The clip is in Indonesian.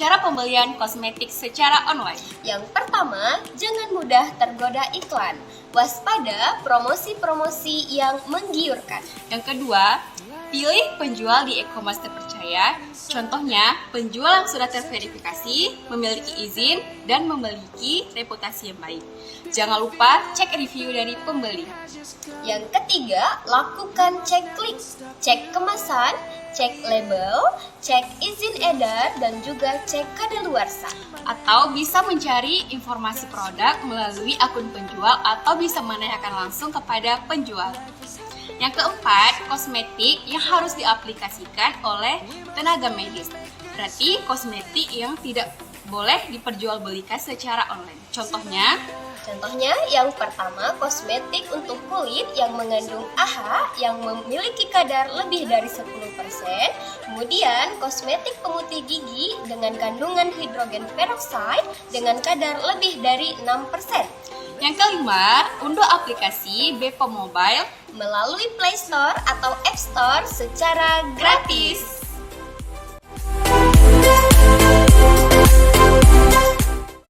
Cara pembelian kosmetik secara online. Yang pertama, jangan mudah tergoda iklan. Waspada promosi-promosi yang menggiurkan. Yang kedua, pilih penjual di e-commerce terpercaya. Contohnya, penjual yang sudah terverifikasi, memiliki izin, dan memiliki reputasi yang baik. Jangan lupa cek review dari pembeli. Yang ketiga, lakukan cek klik, cek kemasan, cek label, cek izin edar, dan juga cek kadaluarsa. Atau bisa mencari informasi produk melalui akun penjual atau bisa menanyakan langsung kepada penjual. Yang keempat, kosmetik yang harus diaplikasikan oleh tenaga medis. Berarti kosmetik yang tidak boleh diperjualbelikan secara online. Contohnya, yang pertama, kosmetik untuk kulit yang mengandung AHA yang memiliki kadar lebih dari 10%. Kemudian, kosmetik pemutih gigi dengan kandungan hidrogen peroksida dengan kadar lebih dari 6%. Yang kelima, unduh aplikasi Bepom Mobile Melalui Play Store atau App Store secara gratis.